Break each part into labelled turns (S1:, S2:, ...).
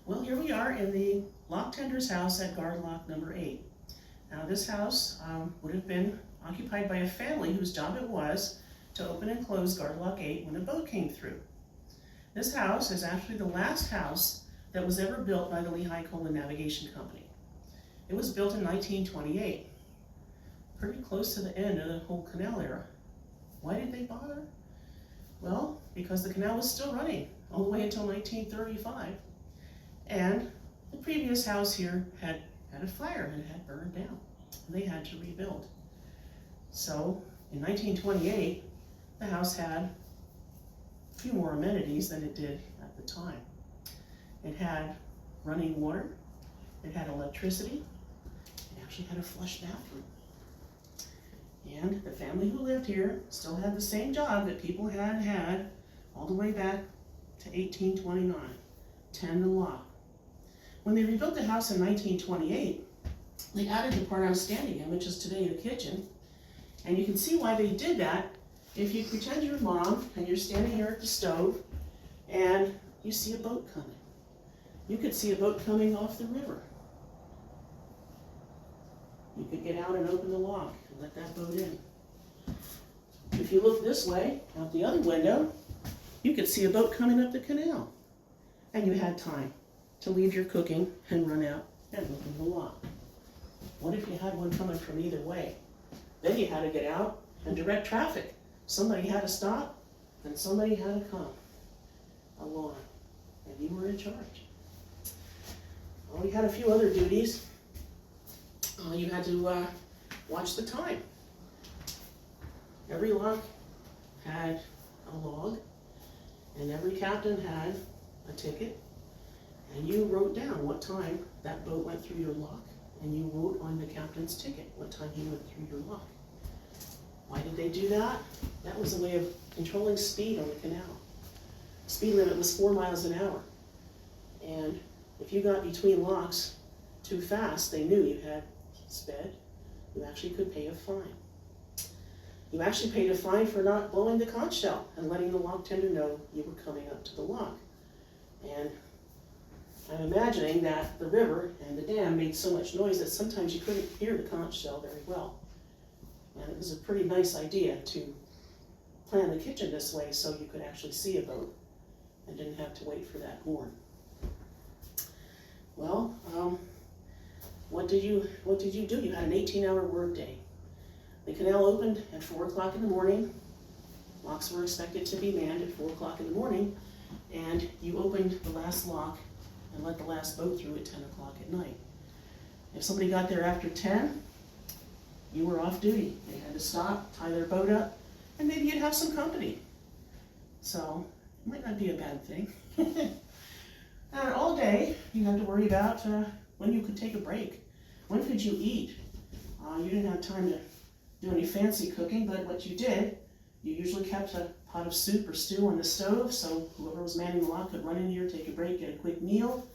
S1: Well, here we are in the Locktender's house at guard lock number 8. Now this house would have been occupied by a family whose job it was to open and close guard lock 8 when a boat came through. This house is actually the last house that was ever built by the Lehigh-Colon Navigation Company. It was built in 1928, pretty close to the end of the whole canal era. Why did they bother? Well, because the canal was still running all the way until 1935. And the previous house here had a fire and it had burned down. And they had to rebuild. So in 1928, the house had a few more amenities than it did at the time. It had running water, it had electricity, it actually had a flush bathroom. And the family who lived here still had the same job that people had all the way back to 1829, tend the lock. When they rebuilt the house in 1928, they added the part I'm standing in, which is today the kitchen. And you can see why they did that if you pretend you're mom and you're standing here at the stove and you see a boat coming. You could see a boat coming off the river. You could get out and open the lock and let that boat in. If you look this way, out the other window, you could see a boat coming up the canal. And you had time to leave your cooking and run out and open the lock. What if you had one coming from either way? Then you had to get out and direct traffic. Somebody had to stop and somebody had to come along, and you were in charge. Well, we had a few other duties. You had to watch the time. Every lock had a log, and every captain had a ticket, and you wrote down what time that boat went through your lock, and you wrote on the captain's ticket what time he went through your lock. Why did they do that? That was a way of controlling speed on the canal. The speed limit was 4 miles an hour, and if you got between locks too fast, they knew you had sped. You actually could pay a fine. You actually paid a fine for not blowing the conch shell and letting the lock tender know you were coming up to the lock. And I'm imagining that the river and the dam made so much noise that sometimes you couldn't hear the conch shell very well. And it was a pretty nice idea to plan the kitchen this way so you could actually see a boat and didn't have to wait for that horn. Well, what did you do? You had an 18-hour workday. The canal opened at 4 o'clock in the morning. Locks were expected to be manned at 4 o'clock in the morning, and you opened the last lock and let the last boat through at 10 o'clock at night. If somebody got there after 10, you were off duty. They had to stop, tie their boat up, and maybe you'd have some company. So it might not be a bad thing. And all day, you had to worry about when you could take a break. When could you eat? You didn't have time to do any fancy cooking, but what you did, you usually kept a pot of soup or stew on the stove, so whoever was manning the lock could run in here, take a break, get a quick meal.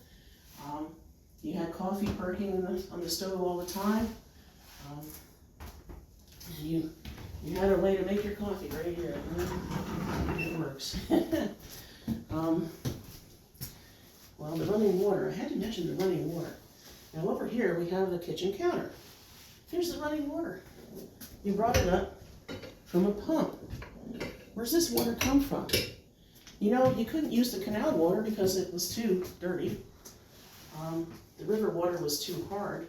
S1: You had coffee perking on the stove all the time. And you had a way to make your coffee right here. It works. Well, the running water, I had to mention the running water. Now over here we have the kitchen counter. Here's the running water. You brought it up from a pump. Where's this water come from? You know, you couldn't use the canal water because it was too dirty. The river water was too hard.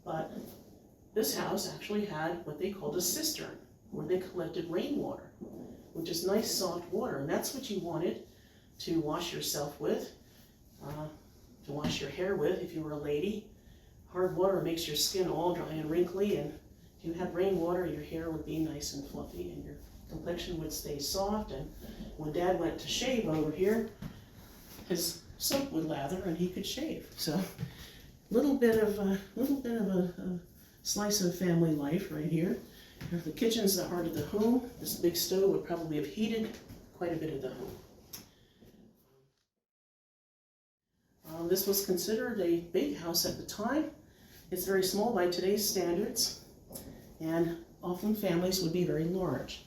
S1: But this house actually had what they called a cistern, where they collected rainwater, which is nice soft water. And that's what you wanted to wash yourself with, to wash your hair with if you were a lady. Hard water makes your skin all dry and wrinkly, and if you had rainwater, your hair would be nice and fluffy and your complexion would stay soft. And when Dad went to shave over here, his soap would lather and he could shave. So a little bit of a slice of family life right here. If the kitchen's the heart of the home, this big stove would probably have heated quite a bit of the home. This was considered a big house at the time. It's very small by today's standards, and often families would be very large.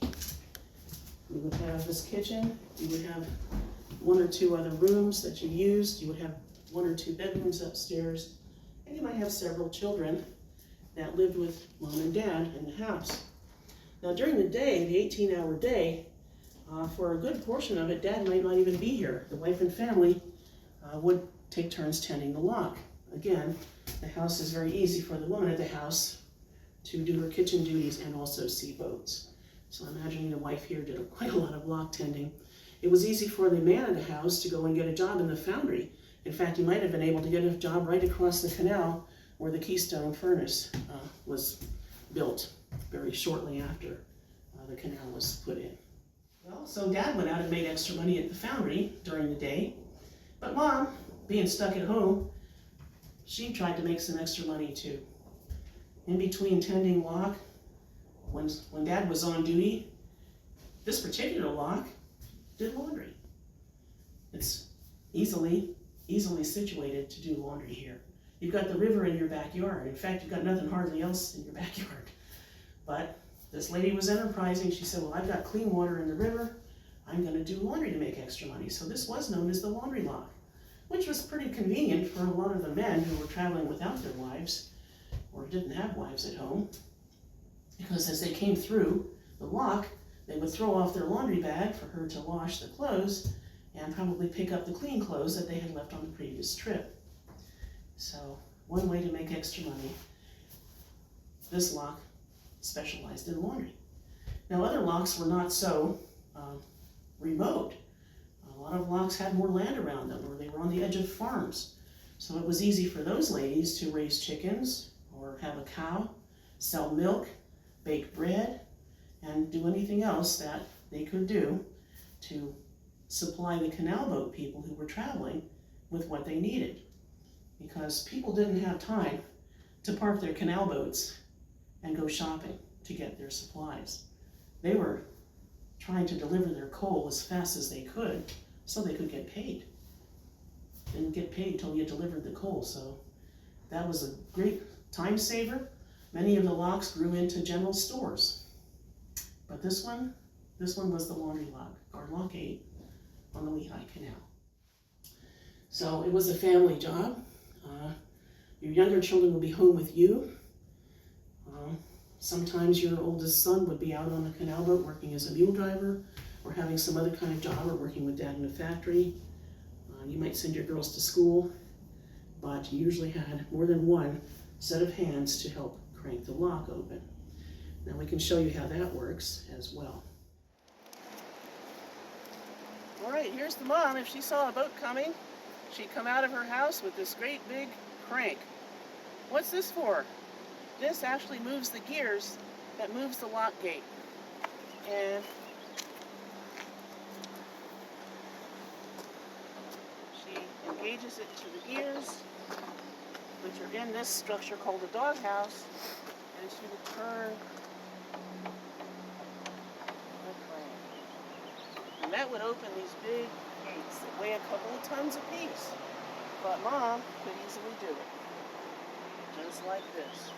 S1: You would have this kitchen, you would have 1 or 2 other rooms that you used, you would have 1 or 2 bedrooms upstairs, and you might have several children that lived with mom and dad in the house. Now during the day, the 18-hour day, for a good portion of it, dad might not even be here. The wife and family would take turns tending the lock. Again, the house is very easy for the woman at the house to do her kitchen duties and also see boats. So imagining the wife here did quite a lot of lock tending. It was easy for the man of the house to go and get a job in the foundry. In fact, he might have been able to get a job right across the canal where the Keystone furnace was built very shortly after the canal was put in. Well, so Dad went out and made extra money at the foundry during the day, but Mom, being stuck at home, she tried to make some extra money too. In between tending lock, when Dad was on duty, this particular lock did laundry. It's easily situated to do laundry here. You've got the river in your backyard. In fact, you've got nothing hardly else in your backyard. But this lady was enterprising. She said, well, I've got clean water in the river. I'm going to do laundry to make extra money. So this was known as the laundry lock, which was pretty convenient for a lot of the men who were traveling without their wives or didn't have wives at home, because as they came through the lock, they would throw off their laundry bag for her to wash the clothes and probably pick up the clean clothes that they had left on the previous trip. So one way to make extra money, this lock specialized in laundry. Now other locks were not so remote. A lot of locks had more land around them, or they were on the edge of farms. So it was easy for those ladies to raise chickens or have a cow, sell milk, bake bread, and do anything else that they could do to supply the canal boat people who were traveling with what they needed. Because people didn't have time to park their canal boats and go shopping to get their supplies. They were trying to deliver their coal as fast as they could so they could get paid. Didn't get paid till you delivered the coal, so that was a great time saver. Many of the locks grew into general stores. But this one was the laundry lock, guard lock 8 on the Lehigh Canal. So it was a family job. Your younger children would be home with you. Sometimes your oldest son would be out on the canal boat working as a mule driver or having some other kind of job or working with Dad in a factory. You might send your girls to school, but you usually had more than one set of hands to help crank the lock open. Now we can show you how that works as well. All right, here's the mom. If she saw a boat coming, she'd come out of her house with this great big crank. What's this for? This actually moves the gears that moves the lock gate. And she engages it to the gears, which are in this structure called the doghouse, and she will turn the crank. And that would open these big gates that weigh a couple of tons apiece. But Mom could easily do it, just like this.